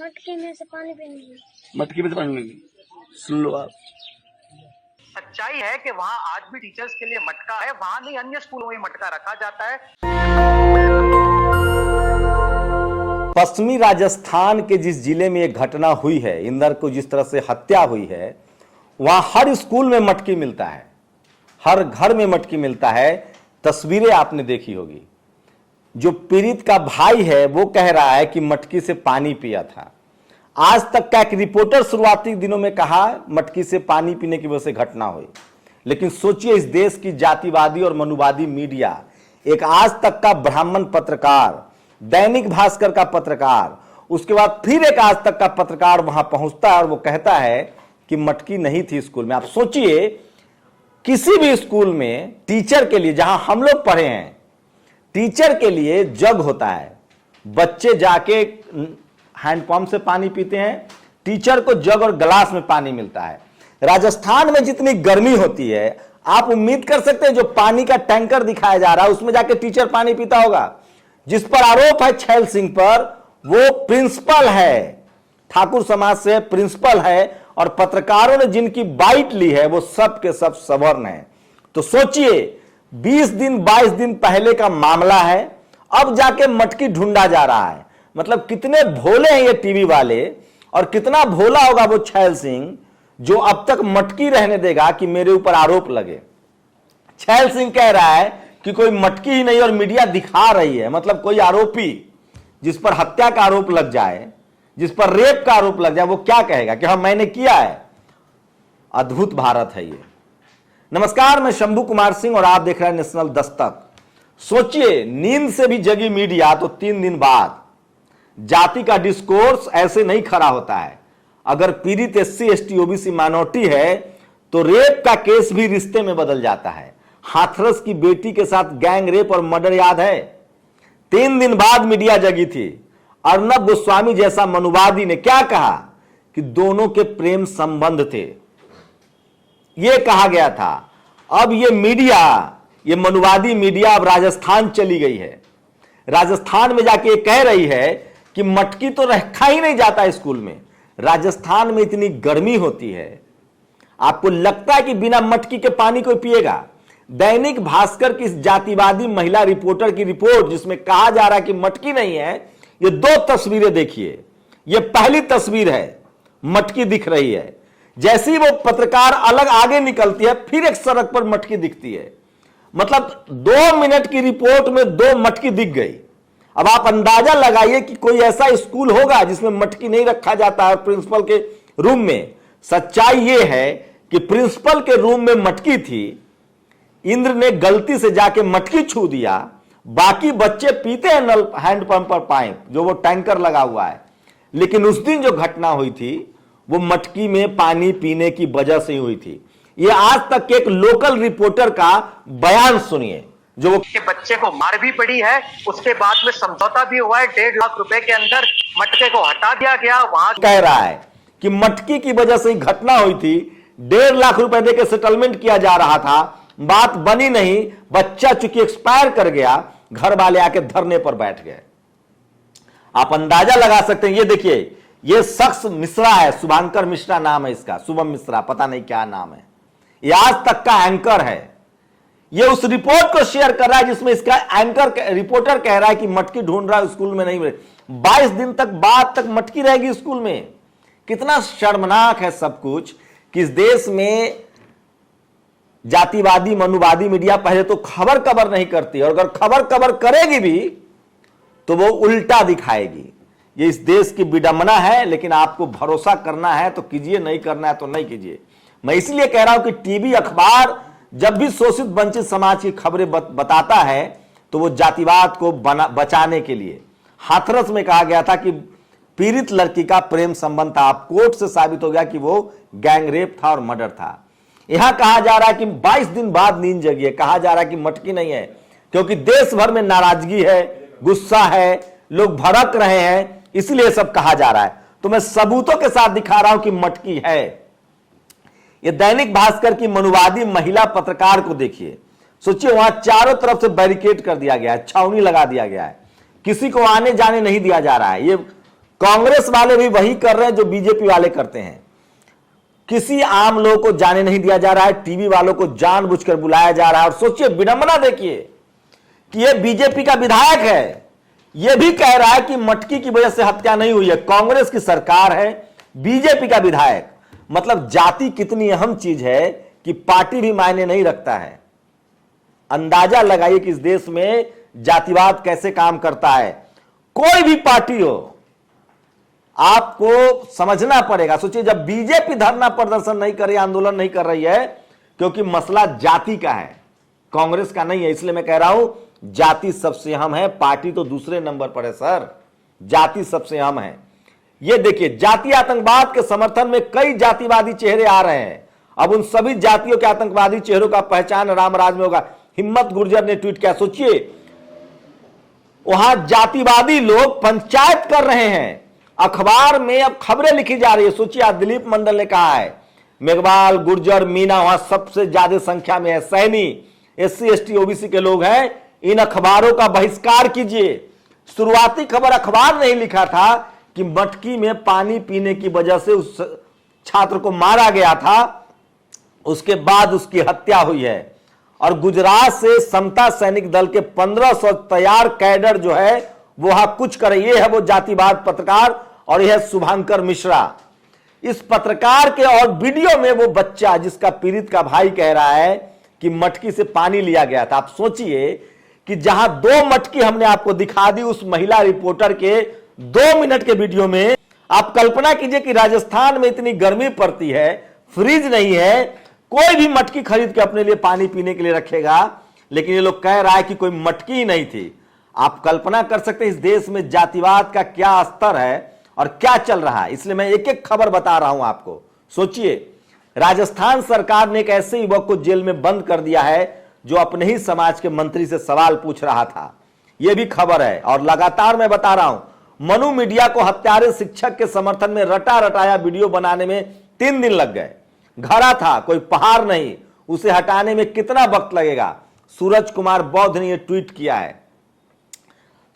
मटके में से पानी पीने। मटकी में से पानी पीने। सुन लो आप। सच्चाई है कि वहाँ आज भी टीचर्स के लिए मटका है, वहाँ नहीं अन्य स्कूलों में मटका रखा जाता है। पश्चिमी राजस्थान के जिस जिले में एक घटना हुई है, इंदर को जिस तरह से हत्या हुई है, वहां हर स्कूल में मटकी मिलता है, हर घर में मटकी मिलता है। तस्वीरें आपने देखी होगी। जो पीड़ित का भाई है वो कह रहा है कि मटकी से पानी पिया था। आज तक का एक रिपोर्टर शुरुआती दिनों में कहा मटकी से पानी पीने की वजह से घटना हुई, लेकिन सोचिए इस देश की जातिवादी और मनुवादी मीडिया, एक आज तक का ब्राह्मण पत्रकार, दैनिक भास्कर का पत्रकार, उसके बाद फिर एक आज तक का पत्रकार वहां पहुंचता है और वो कहता है कि मटकी नहीं थी स्कूल में। आप सोचिए किसी भी स्कूल में टीचर के लिए, जहां हम लोग पढ़े हैं, टीचर के लिए जग होता है, बच्चे जाके हैंडपंप से पानी पीते हैं, टीचर को जग और गिलास में पानी मिलता है। राजस्थान में जितनी गर्मी होती है, आप उम्मीद कर सकते हैं जो पानी का टैंकर दिखाया जा रहा है उसमें जाके टीचर पानी पीता होगा। जिस पर आरोप है छैल सिंह पर, वो प्रिंसिपल है, ठाकुर समाज से प्रिंसिपल है, और पत्रकारों ने जिनकी बाइट ली है वो सब के सब सवर्ण है। तो सोचिए 20 दिन 22 दिन पहले का मामला है, अब जाके मटकी ढूंढा जा रहा है। मतलब कितने भोले हैं ये टीवी वाले, और कितना भोला होगा वो छैल सिंह जो अब तक मटकी रहने देगा कि मेरे ऊपर आरोप लगे। छैल सिंह कह रहा है कि कोई मटकी ही नहीं और मीडिया दिखा रही है। मतलब कोई आरोपी जिस पर हत्या का आरोप लग जाए, जिस पर रेप का आरोप लग जाए, वो क्या कहेगा कि हाँ मैंने किया है। अद्भुत भारत है ये। नमस्कार, मैं शंभू कुमार सिंह और आप देख रहे हैं नेशनल दस्तक। सोचिए नींद से भी जगी मीडिया तो 3 दिन बाद जाति का डिस्कोर्स ऐसे नहीं खड़ा होता है। अगर पीड़ित SC ST OBC माइनॉरिटी है तो रेप का केस भी रिश्ते में बदल जाता है। हाथरस की बेटी के साथ गैंग रेप और मर्डर याद है। 3 दिन बाद मीडिया जगी थी। अर्नब गोस्वामी जैसा मनुवादी ने क्या कहा कि दोनों के प्रेम संबंध थे, यह कहा गया था। अब ये मीडिया, ये मनुवादी मीडिया अब राजस्थान चली गई है। राजस्थान में जाके कह रही है कि मटकी तो रखा ही नहीं जाता स्कूल में। राजस्थान में इतनी गर्मी होती है, आपको लगता है कि बिना मटकी के पानी कोई पिएगा? दैनिक भास्कर की जातिवादी महिला रिपोर्टर की रिपोर्ट जिसमें कहा जा रहा है कि मटकी नहीं है, ये 2 तस्वीरें देखिए। ये पहली तस्वीर है, मटकी दिख रही है। जैसे ही वो पत्रकार अलग आगे निकलती है फिर एक सड़क पर मटकी दिखती है। मतलब 2 मिनट की रिपोर्ट में 2 मटकी दिख गई। अब आप अंदाजा लगाइए कि कोई ऐसा स्कूल होगा जिसमें मटकी नहीं रखा जाता है प्रिंसिपल के रूम में। सच्चाई यह है कि प्रिंसिपल के रूम में मटकी थी, इंद्र ने गलती से जाके मटकी छू दिया, बाकी बच्चे पीते हैं नल हैंडपंप पर पाइप जो वो टैंकर लगा हुआ है। लेकिन उस दिन जो घटना हुई थी वो मटकी में पानी पीने की वजह से हुई थी। ये आज तक के एक लोकल रिपोर्टर का बयान सुनिए जो वो के बच्चे को मार भी पड़ी है, उसके बाद में समझौता भी हुआ है। 1.5 लाख रुपए के अंदर मटके को हटा दिया गया। वहां कह रहा है कि मटकी की वजह से ही घटना हुई थी, 1.5 लाख रुपए देकर सेटलमेंट किया जा रहा था, बात बनी नहीं, बच्चा चूंकि एक्सपायर कर गया, घर वाले आके धरने पर बैठ गए। आप अंदाजा लगा सकते हैं। ये देखिए, ये शख्स मिश्रा है, शुभांकर मिश्रा नाम है इसका, शुभम मिश्रा, पता नहीं क्या नाम है। ये आज तक का एंकर है। ये उस रिपोर्ट को शेयर कर रहा है जिसमें इसका एंकर रिपोर्टर कह रहा है कि मटकी ढूंढ रहा है, स्कूल में नहीं मिले। 22 दिन तक बाद तक मटकी रहेगी स्कूल में। कितना शर्मनाक है सब कुछ कि इस देश में जातिवादी मनुवादी मीडिया पहले तो खबर कवर नहीं करती, और अगर खबर कवर करेगी भी तो वो उल्टा दिखाएगी। ये इस देश की विडंबना है। लेकिन आपको भरोसा करना है तो कीजिए, नहीं करना है तो नहीं कीजिए। मैं इसलिए कह रहा हूं कि टीवी अखबार जब भी शोषित वंचित समाज की खबरें बताता है तो वो जातिवाद को बचाने के लिए। हाथरस में कहा गया था कि पीड़ित लड़की का प्रेम संबंध था, कोर्ट से साबित हो गया कि वो गैंग रेप था और मर्डर था। यहां कहा जा रहा है कि 22 दिन बाद नींद जगी है। कहा जा रहा है कि मटकी नहीं है, क्योंकि देश भर में नाराजगी है, गुस्सा है, लोग भड़क रहे हैं, इसलिए सब कहा जा रहा है। तो मैं सबूतों के साथ दिखा रहा हूं कि मटकी है। ये दैनिक भास्कर की मनुवादी महिला पत्रकार को देखिए। सोचिए वहां चारों तरफ से बैरिकेड कर दिया गया है, छावनी लगा दिया गया है, किसी को आने जाने नहीं दिया जा रहा है। ये कांग्रेस वाले भी वही कर रहे हैं जो बीजेपी वाले करते हैं। किसी आम लोग को जाने नहीं दिया जा रहा है, टीवी वालों को जानबूझकर बुलाया जा रहा है। और सोचिए, विडंबना देखिए कि यह बीजेपी का विधायक है, यह भी कह रहा है कि मटकी की वजह से हत्या नहीं हुई है। कांग्रेस की सरकार है, बीजेपी का विधायक। मतलब जाति कितनी अहम चीज है कि पार्टी भी मायने नहीं रखता है। अंदाजा लगाइए कि इस देश में जातिवाद कैसे काम करता है। कोई भी पार्टी हो, आपको समझना पड़ेगा। सोचिए, जब बीजेपी धरना प्रदर्शन नहीं कर रही, आंदोलन नहीं कर रही है, क्योंकि मसला जाति का है, कांग्रेस का नहीं है। इसलिए मैं कह रहा हूं जाति सबसे अहम है, पार्टी तो दूसरे नंबर पर है सर। जाति सबसे अहम है। ये देखिए, जातीय आतंकवाद के समर्थन में कई जातिवादी चेहरे आ रहे हैं। अब उन सभी जातियों के आतंकवादी चेहरों का पहचान रामराज में होगा। हिम्मत गुर्जर ने ट्वीट किया। सोचिए, वहां जातिवादी लोग पंचायत कर रहे हैं, अखबार में अब खबरें लिखी जा रही है। सोचिए, आज दिलीप मंडल ने कहा है मेघवाल, गुर्जर, मीना वहां सबसे ज्यादा संख्या में है, सैनी, SC ST OBC के लोग हैं। इन अखबारों का बहिष्कार कीजिए। शुरुआती खबर अखबार नहीं लिखा था कि मटकी में पानी पीने की वजह से उस छात्र को मारा गया था, उसके बाद उसकी हत्या हुई है। और गुजरात से समता सैनिक दल के 1500 तैयार कैडर जो है वो वहां कुछ करे। ये है वो जातिवाद पत्रकार, और यह है शुभंकर मिश्रा। इस पत्रकार के और वीडियो में वो बच्चा जिसका पीड़ित का भाई कह रहा है कि मटकी से पानी लिया गया था। आप सोचिए कि जहां 2 मटकी हमने आपको दिखा दी उस महिला रिपोर्टर के 2 मिनट के वीडियो में, आप कल्पना कीजिए कि राजस्थान में इतनी गर्मी पड़ती है, फ्रिज नहीं है, कोई भी मटकी खरीद के अपने लिए पानी पीने के लिए रखेगा, लेकिन ये लोग कह रहा है कि कोई मटकी ही नहीं थी। आप कल्पना कर सकते हैं इस देश में जातिवाद का क्या स्तर है और क्या चल रहा है। इसलिए मैं एक एक खबर बता रहा हूं आपको। सोचिए, राजस्थान सरकार ने एक ऐसे युवक को जेल में बंद कर दिया है जो अपने ही समाज के मंत्री से सवाल पूछ रहा था। यह भी खबर है। और लगातार मैं बता रहा हूं, मनु मीडिया को हत्यारे शिक्षक के समर्थन में रटा रटाया वीडियो बनाने में 3 दिन लग गए। घड़ा था, कोई पहाड़ नहीं, उसे हटाने में कितना वक्त लगेगा। सूरज कुमार बौद्ध ने यह ट्वीट किया है।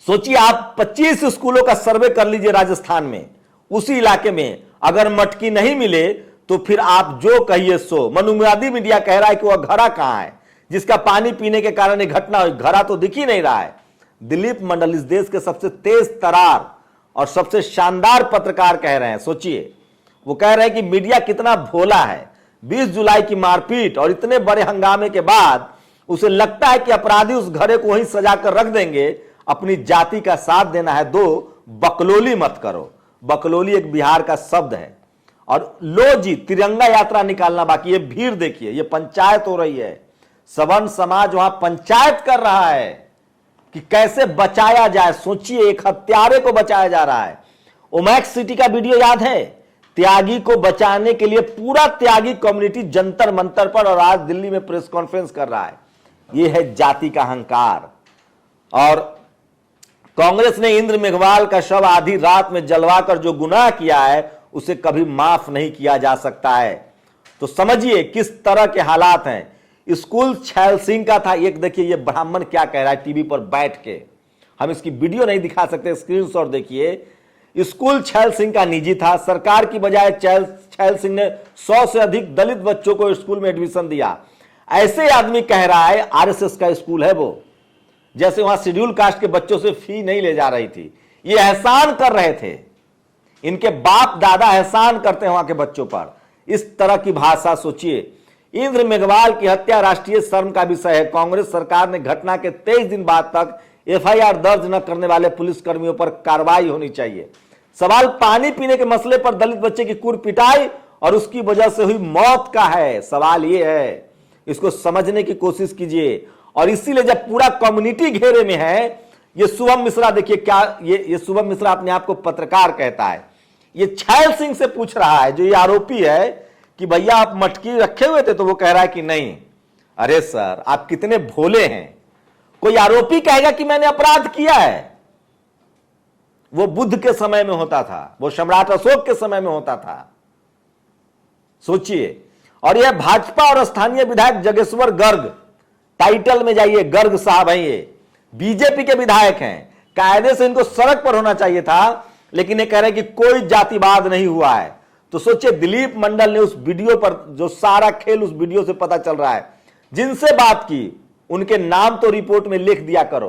सोचिए, आप 25 स्कूलों का सर्वे कर लीजिए राजस्थान में, उसी इलाके में अगर मटकी नहीं मिले तो फिर आप जो कहिए सो। मनुवादी मीडिया कह रहा है कि वह घड़ा कहां है जिसका पानी पीने के कारण यह घटना हुई। घड़ा तो दिख ही नहीं रहा है। दिलीप मंडल इस देश के सबसे तेज तरार और सबसे शानदार पत्रकार कह रहे हैं। सोचिए, वो कह रहे हैं कि मीडिया कितना भोला है। 20 जुलाई की मारपीट और इतने बड़े हंगामे के बाद उसे लगता है कि अपराधी उस घड़े को वहीं सजा कर रख देंगे। अपनी जाति का साथ देना है, 2 बकलोली मत करो। बकलोली एक बिहार का शब्द है। और लो जी, तिरंगा यात्रा निकालना बाकी। ये भीड़ देखिए, ये पंचायत हो रही है। सवर्ण समाज वहां पंचायत कर रहा है कि कैसे बचाया जाए। सोचिए, एक हत्यारे को बचाया जा रहा है। ओमैक्स सिटी का वीडियो याद है? त्यागी को बचाने के लिए पूरा त्यागी कम्युनिटी जंतर मंतर पर और आज दिल्ली में प्रेस कॉन्फ्रेंस कर रहा है। यह है जाति का अहंकार। और कांग्रेस ने इंद्र मेघवाल का शव आधी रात में जलवाकर जो गुनाह किया है उसे कभी माफ नहीं किया जा सकता है। तो समझिए किस तरह के हालात हैं। स्कूल छैल सिंह का था। एक देखिए, ये ब्राह्मण क्या कह रहा है टीवी पर बैठ के। हम इसकी वीडियो नहीं दिखा सकते, स्क्रीनशॉट देखिए। स्कूल छैल सिंह का निजी था। सरकार की बजाय छैल सिंह ने 100 से अधिक दलित बच्चों को स्कूल में एडमिशन दिया। ऐसे आदमी कह रहा है RSS का स्कूल है वो, जैसे वहां शेड्यूल कास्ट के बच्चों से फी नहीं ले जा रही थी। ये एहसान कर रहे थे, इनके बाप दादा एहसान करते हैं वहां के बच्चों पर। इस तरह की भाषा। सोचिए, इंद्र मेघवाल की हत्या राष्ट्रीय शर्म का विषय है। कांग्रेस सरकार ने घटना के 23 दिन बाद तक FIR दर्ज न करने वाले पुलिसकर्मियों पर कार्रवाई होनी चाहिए। सवाल पानी पीने के मसले पर दलित बच्चे की कुर पिटाई और उसकी वजह से हुई मौत का है। सवाल यह है, इसको समझने की कोशिश कीजिए। और इसीलिए जब पूरा कम्युनिटी घेरे में है, ये शुभम मिश्रा देखिए क्या, ये शुभम मिश्रा अपने आप को पत्रकार कहता है। ये छैल सिंह से पूछ रहा है, जो ये आरोपी है, कि भैया आप मटकी रखे हुए थे, तो वो कह रहा है कि नहीं। अरे सर, आप कितने भोले हैं। कोई आरोपी कहेगा कि मैंने अपराध किया है। वो बुद्ध के समय में होता था, वो सम्राट अशोक के समय में होता था। सोचिए। और यह भाजपा और स्थानीय विधायक जगेश्वर गर्ग, टाइटल में जाइए, गर्ग साहब हैं, ये बीजेपी के विधायक हैं। कायदे से इनको सड़क पर होना चाहिए था, लेकिन ये कह रहे हैं कि कोई जातिवाद नहीं हुआ है। तो सोचिए, दिलीप मंडल ने उस वीडियो पर जो सारा खेल उस वीडियो से पता चल रहा है, जिनसे बात की उनके नाम तो रिपोर्ट में लिख दिया करो,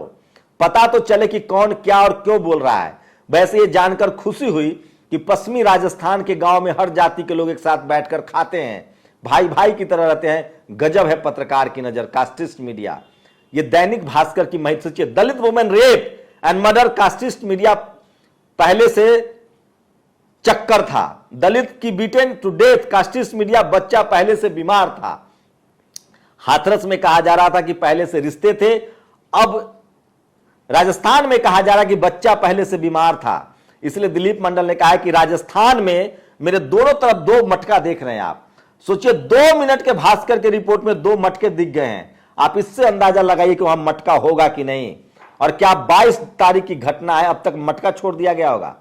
पता तो चले कि कौन क्या और क्यों बोल रहा है। वैसे ये जानकर खुशी हुई कि पश्चिमी राजस्थान के गांव में हर जाति के लोग एक साथ बैठकर खाते हैं, भाई भाई की तरह रहते हैं। गजब है पत्रकार की नजर, कास्टिस्ट मीडिया। ये दैनिक भास्कर की महिला सोचिए, Dalit women rape and murder, casteist media पहले से चक्कर था। दलित की beaten to death, casteist media बच्चा पहले से बीमार था। हाथरस में कहा जा रहा था कि पहले से रिश्ते थे, अब राजस्थान में कहा जा रहा है कि बच्चा पहले से बीमार था। इसलिए दिलीप मंडल ने कहा है कि राजस्थान में मेरे दोनों तरफ दो मटका देख रहे हैं आप। सोचिए, 2 मिनट के भास्कर के रिपोर्ट में 2 मटके दिख गए हैं। आप इससे अंदाजा लगाइए कि वहां मटका होगा कि नहीं, और क्या 22 तारीख की घटना है, अब तक मटका छोड़ दिया गया होगा।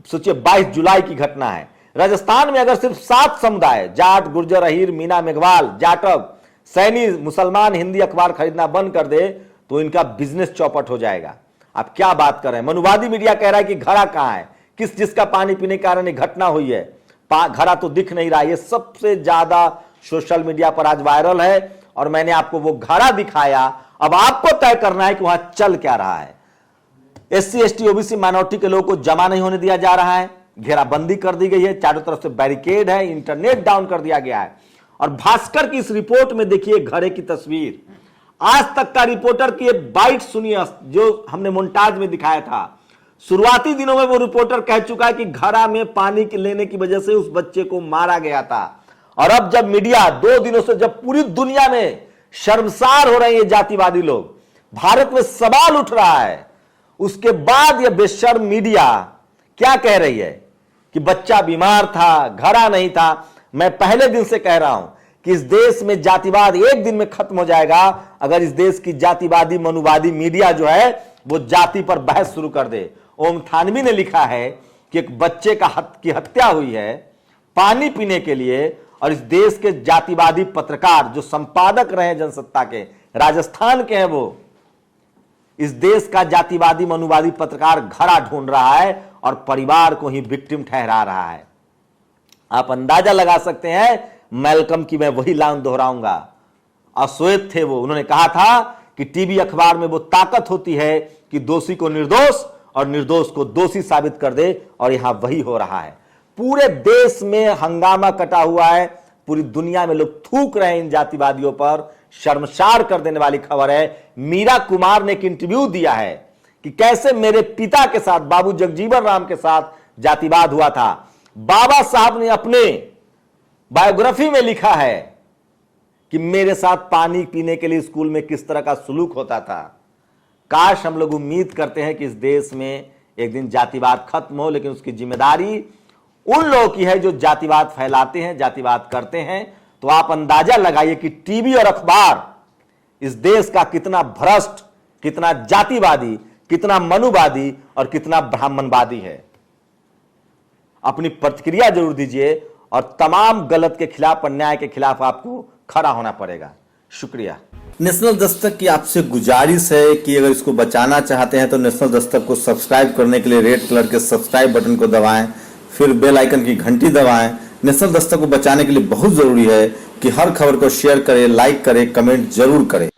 सोचिए, 22 जुलाई की घटना है। राजस्थान में अगर सिर्फ 7 समुदाय, जाट, गुर्जर, अहीर, मीना, मेघवाल, जाटव, सैनी, मुसलमान हिंदी अखबार खरीदना बंद कर दे तो इनका बिजनेस चौपट हो जाएगा। आप क्या बात कर रहे हैं। मनुवादी मीडिया कह रहा है कि घड़ा कहां है, किस जिसका पानी पीने के कारण घटना हुई है, घड़ा तो दिख नहीं रहा। ये सबसे ज्यादा सोशल मीडिया पर आज वायरल है, और मैंने आपको वो घड़ा दिखाया। अब आपको तय करना है कि वहां चल क्या रहा है। SC, ST, OBC माइनॉरिटी के लोगों को जमा नहीं होने दिया जा रहा है, घेराबंदी कर दी गई है, चारों तरफ से बैरिकेड है, इंटरनेट डाउन कर दिया गया है। और भास्कर की इस रिपोर्ट में देखिए घड़े की तस्वीर। आज तक का रिपोर्टर की एक बाइट सुनिए जो हमने मोन्टाज में दिखाया था। शुरुआती दिनों में वो रिपोर्टर कह चुका है कि घड़ा में पानी लेने की वजह से उस बच्चे को मारा गया था। और अब जब मीडिया 2 दिनों से, जब पूरी दुनिया में शर्मसार हो रहे हैं ये जातिवादी लोग, भारत में सवाल उठ रहा है, उसके बाद यह बेशर्म मीडिया क्या कह रही है कि बच्चा बीमार था, घड़ा नहीं था। मैं पहले दिन से कह रहा हूं कि इस देश में जातिवाद एक दिन में खत्म हो जाएगा अगर इस देश की जातिवादी मनुवादी मीडिया जो है वो जाति पर बहस शुरू कर दे। ओम थानवी ने लिखा है कि एक बच्चे की हत्या हुई है पानी पीने के लिए, और इस देश के जातिवादी पत्रकार जो संपादक रहे जनसत्ता के, राजस्थान के हैं, वो इस देश का जातिवादी मनुवादी पत्रकार घड़ा ढूंढ रहा है और परिवार को ही विक्टिम ठहरा रहा है। आप अंदाजा लगा सकते हैं। मैल्कम की मैं वही लाइन दोहराऊंगा, अश्वेत थे वो, उन्होंने कहा था कि टीवी अखबार में वो ताकत होती है कि दोषी को निर्दोष और निर्दोष को दोषी साबित कर दे, और यहां वही हो रहा है। पूरे देश में हंगामा कटा हुआ है, पूरी दुनिया में लोग थूक रहे हैं इन जातिवादियों पर। शर्मसार कर देने वाली खबर है। मीरा कुमार ने एक इंटरव्यू दिया है कि कैसे मेरे पिता के साथ, बाबू जगजीवन राम के साथ जातिवाद हुआ था। बाबा साहब ने अपने बायोग्राफी में लिखा है कि मेरे साथ पानी पीने के लिए स्कूल में किस तरह का सुलूक होता था। काश हम लोग उम्मीद करते हैं कि इस देश में एक दिन जातिवाद खत्म हो, लेकिन उसकी जिम्मेदारी उन लोगों की है जो जातिवाद फैलाते हैं, जातिवाद करते हैं। तो आप अंदाजा लगाइए कि टीवी और अखबार इस देश का कितना भ्रष्ट, कितना जातिवादी, कितना मनुवादी और कितना ब्राह्मणवादी है। अपनी प्रतिक्रिया जरूर दीजिए, और तमाम गलत के खिलाफ, अन्याय के खिलाफ आपको खड़ा होना पड़ेगा। शुक्रिया। नेशनल दस्तक की आपसे गुजारिश है कि अगर इसको बचाना चाहते हैं तो नेशनल दस्तक को सब्सक्राइब करने के लिए रेड कलर के सब्सक्राइब बटन को दबाएं, फिर बेल आइकन की घंटी दबाएं। नेशनल दस्तक को बचाने के लिए बहुत जरूरी है कि हर खबर को शेयर करें, लाइक करें, कमेंट जरूर करें।